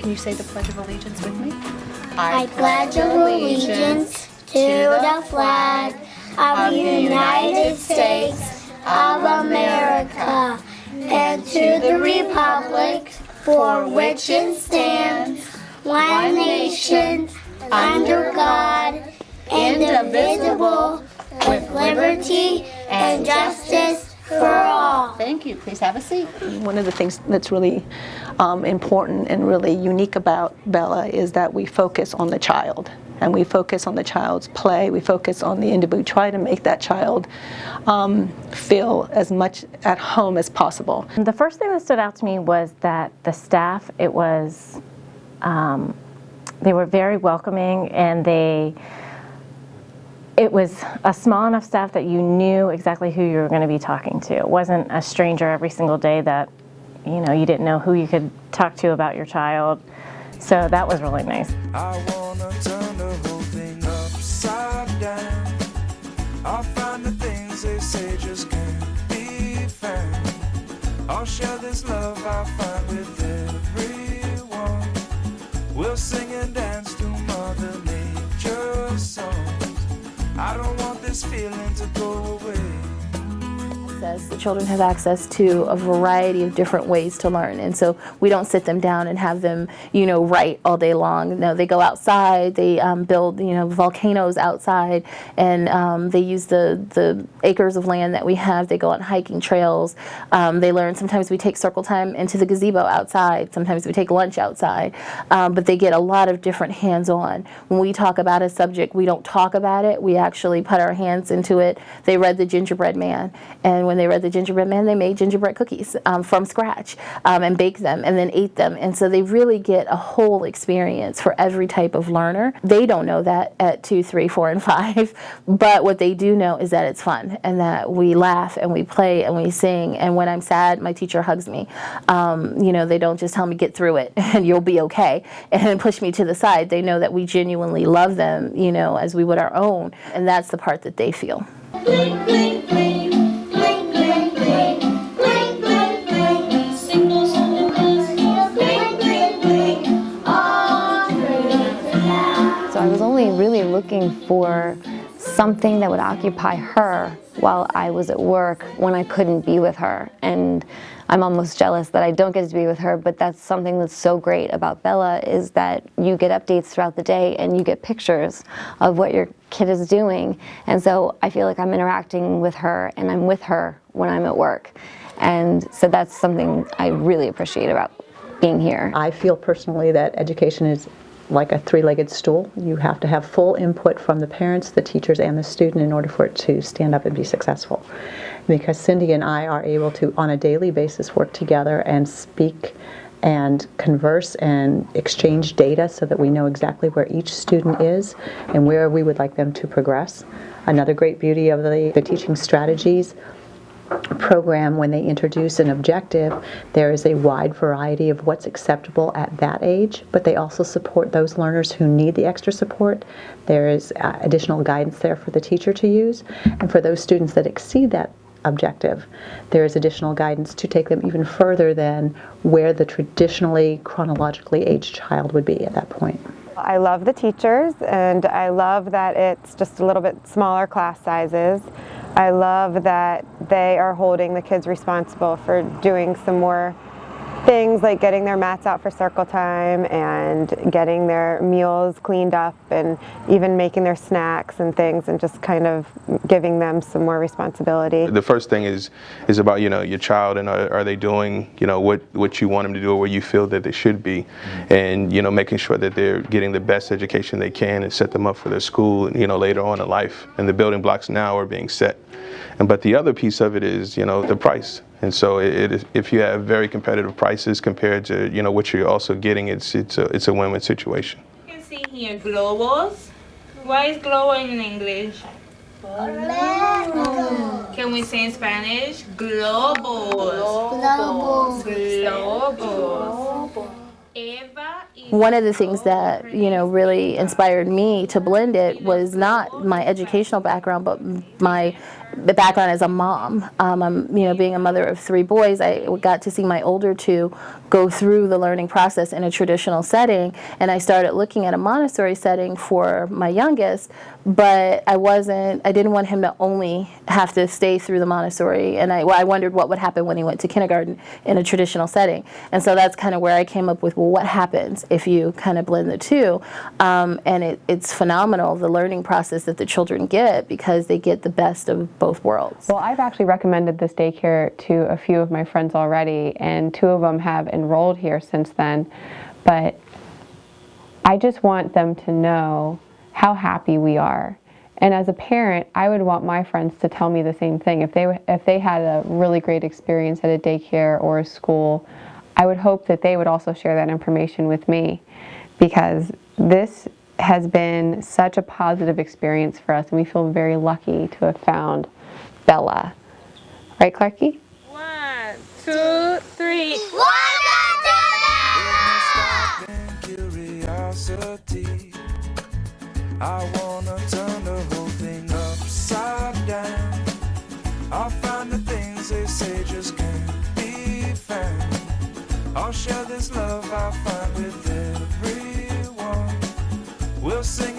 Can you say the Pledge of Allegiance with me? I pledge allegiance to the flag of the United States of America and to the republic for which it stands, one nation, under God, indivisible, with liberty and justice for all. Thank you. Please have a seat. One of the things that's really important and really unique about BELA is that we focus on the child. And we focus on the child's play, we focus on the individual, try to make that child feel as much at home as possible. The first thing that stood out to me was that the staff, they were very welcoming, and it was a small enough staff that you knew exactly who you were going to be talking to. It wasn't a stranger every single day that, you didn't know who you could talk to about your child. So that was really nice. I wanna turn the whole thing upside down. I'll find the things they say just can't be found. I'll share this love I find with everyone. We'll sing and dance to Mother Nature's songs. I don't want this feeling to go away. The children have access to a variety of different ways to learn, and so we don't sit them down and have them, write all day long. No, they go outside, they build, volcanoes outside, and they use the acres of land that we have. They go on hiking trails. They learn. Sometimes we take circle time into the gazebo outside. Sometimes we take lunch outside, but they get a lot of different hands-on. When we talk about a subject, we don't talk about it. We actually put our hands into it. They read The Gingerbread Man, and when they read The Gingerbread Man, they made gingerbread cookies from scratch and baked them and then ate them. And so they really get a whole experience for every type of learner. They don't know that at 2, 3, 4, and 5, but what they do know is that it's fun and that we laugh and we play and we sing. And when I'm sad, my teacher hugs me. They don't just tell me get through it and you'll be okay and push me to the side. They know that we genuinely love them, as we would our own. And that's the part that they feel. Blink, blink, blink. I was only really looking for something that would occupy her while I was at work when I couldn't be with her. And I'm almost jealous that I don't get to be with her, but that's something that's so great about BELA is that you get updates throughout the day and you get pictures of what your kid is doing. And so I feel like I'm interacting with her and I'm with her when I'm at work. And so that's something I really appreciate about being here. I feel personally that education is like a three-legged stool. You have to have full input from the parents, the teachers, and the student in order for it to stand up and be successful. Because Cindy and I are able to, on a daily basis, work together and speak and converse and exchange data so that we know exactly where each student is and where we would like them to progress. Another great beauty of the teaching strategies program, when they introduce an objective, there is a wide variety of what's acceptable at that age, but they also support those learners who need the extra support. There is additional guidance there for the teacher to use, and for those students that exceed that objective, there is additional guidance to take them even further than where the traditionally chronologically aged child would be at that point. I love the teachers, and I love that it's just a little bit smaller class sizes. I love that they are holding the kids responsible for doing some more things like getting their mats out for circle time and getting their meals cleaned up and even making their snacks and things and just kind of giving them some more responsibility. The first thing is about, your child and are they doing, what you want them to do or where you feel that they should be, and, making sure that they're getting the best education they can and set them up for their school, later on in life. And the building blocks now are being set. But the other piece of it is, the price. And so if you have very competitive prices compared to, what you're also getting, it's a win-win situation. You can see here globos. What is globo in English? Can we say in Spanish? Globos. Globos. Globos. Eva one of the things that, really inspired me to blend it was not my educational background, but the background as a mom. Being a mother of 3 boys, I got to see my older 2 go through the learning process in a traditional setting, and I started looking at a Montessori setting for my youngest, but I didn't want him to only have to stay through the Montessori, and I wondered what would happen when he went to kindergarten in a traditional setting. And so that's kind of where I came up with, well, what happens if you kind of blend the 2? And it's phenomenal, the learning process that the children get, because they get the best of both worlds. Well, I've actually recommended this daycare to a few of my friends already, and 2 of them have enrolled here since then. But I just want them to know how happy we are. And as a parent, I would want my friends to tell me the same thing. If they had a really great experience at a daycare or a school, I would hope that they would also share that information with me, because this has been such a positive experience for us, and we feel very lucky to have found BELA. Right, Clarky? 1, 2, 3. Curiosity. I wanna turn the whole thing upside down. I'll find the things they say just can't be found. I'll share this love I find with everyone. We'll sing